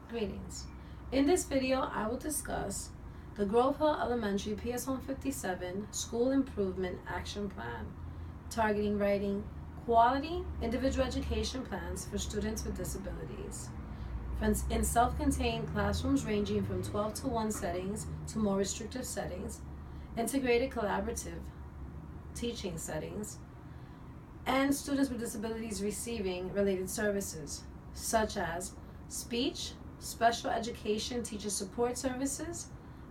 Greetings. In this video, I will discuss the Grove Hill Elementary PS 157 School Improvement Action Plan, targeting writing quality individual education plans for students with disabilities. In self-contained classrooms ranging from 12 to 1 settings to more restrictive settings, integrated collaborative teaching settings, and students with disabilities receiving related services such as speech, special education teacher support services,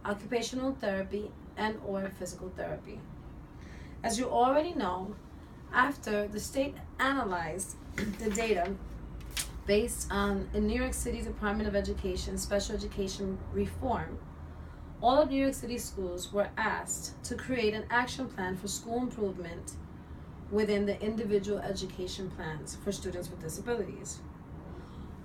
occupational therapy, and or physical therapy. As you already know, after the state analyzed the data based on the New York City Department of Education special education reform, all of New York City schools were asked to create an action plan for school improvement within the individual education plans for students with disabilities.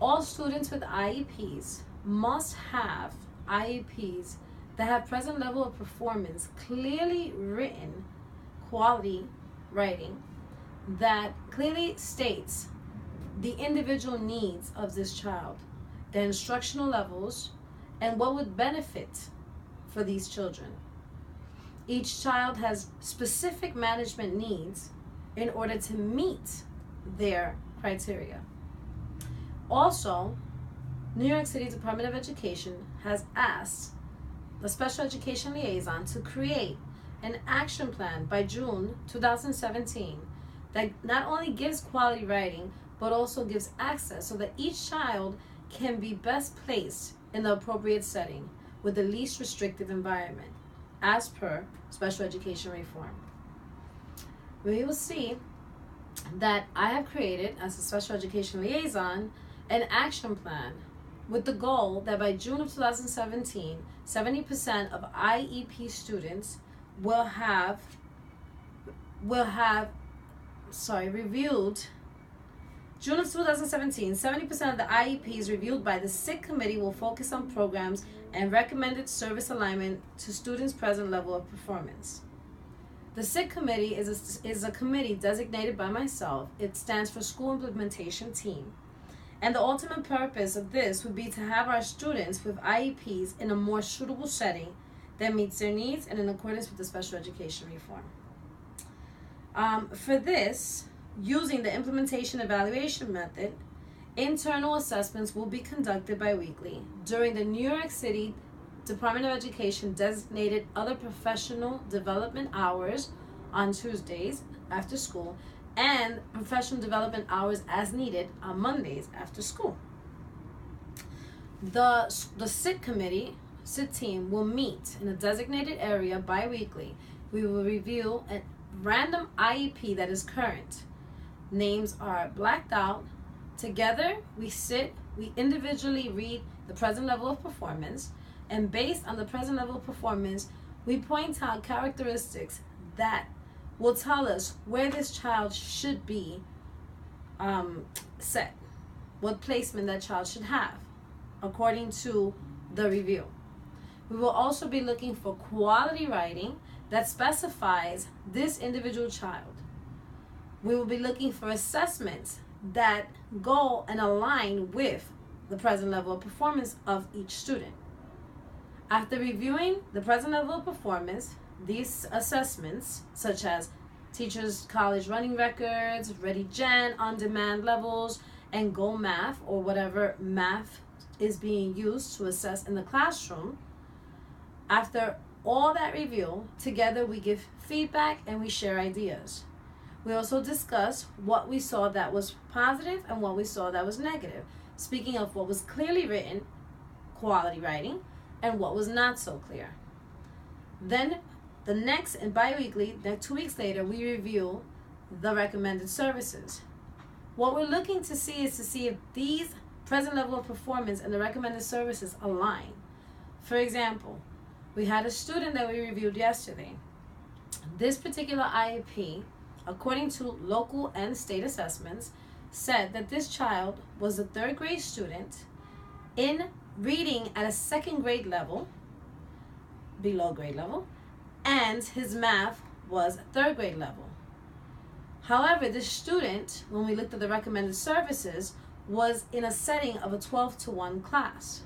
All students with IEPs must have IEPs that have present level of performance, clearly written quality writing that clearly states the individual needs of this child, their instructional levels, and what would benefit for these children. Each child has specific management needs in order to meet their criteria. Also, New York City Department of Education has asked the special education liaison to create an action plan by June 2017 that not only gives quality writing, but also gives access so that each child can be best placed in the appropriate setting with the least restrictive environment, as per special education reform. We will see that I have created, as a special education liaison, an action plan with the goal that by June of 2017, 70% of IEP students will have reviewed. June of 2017, 70% of the IEPs reviewed by the SIC committee will focus on programs and recommended service alignment to students' present level of performance. The SIC committee is a committee designated by myself. It stands for School Implementation Team. And the ultimate purpose of this would be to have our students with IEPs in a more suitable setting that meets their needs and in accordance with the special education reform. For this, using the implementation evaluation method, internal assessments will be conducted biweekly during the New York City Department of Education designated other professional development hours on Tuesdays after school, and professional development hours as needed on Mondays after school. The SIT team will meet in a designated area bi-weekly. We will review a random IEP that is current. Names are blacked out. Together, we individually read the present level of performance, and based on the present level of performance, we point out characteristics that will tell us where this child should be set, what placement that child should have, according to the review. We will also be looking for quality writing that specifies this individual child. We will be looking for assessments that go and align with the present level of performance of each student. After reviewing the present level of performance, these assessments, such as teachers' college running records, Ready Gen, on-demand levels, and Go Math, or whatever math is being used to assess in the classroom, after all that review, together we give feedback and we share ideas. We also discuss what we saw that was positive and what we saw that was negative, speaking of what was clearly written, quality writing, and what was not so clear. Then the next and bi-weekly, 2 weeks later, we review the recommended services. What we're looking to see is to see if these present level of performance and the recommended services align. For example, we had a student that we reviewed yesterday. This particular IEP, according to local and state assessments, said that this child was a 3rd grade student in reading at a 2nd grade level, below grade level, and his math was 3rd grade level. However, this student, when we looked at the recommended services, was in a setting of a 12-to-1 class.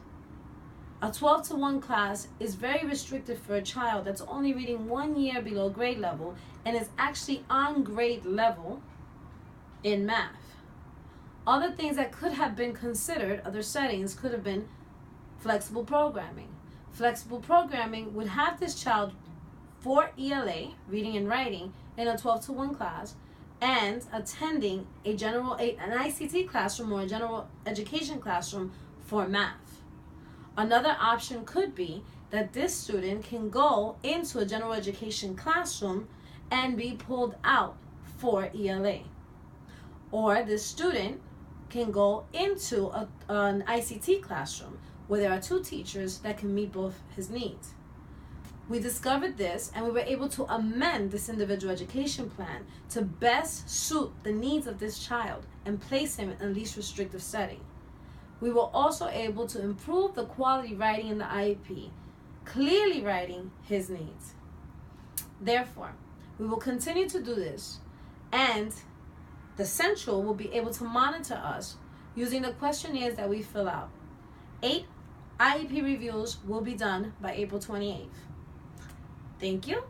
A 12-to-1 class is very restricted for a child that's only reading 1 year below grade level and is actually on grade level in math. Other things that could have been considered, other settings, could have been flexible programming. Flexible programming would have this child for ELA, reading and writing, in a 12-to-1 class, and attending an ICT classroom or a general education classroom for math. Another option could be that this student can go into a general education classroom and be pulled out for ELA. Or this student can go into an ICT classroom where there are 2 teachers that can meet both his needs. We discovered this, and we were able to amend this individual education plan to best suit the needs of this child and place him in a least restrictive setting. We were also able to improve the quality writing in the IEP, clearly writing his needs. Therefore, we will continue to do this, and the Central will be able to monitor us using the questionnaires that we fill out. 8 IEP reviews will be done by April 28th. Thank you.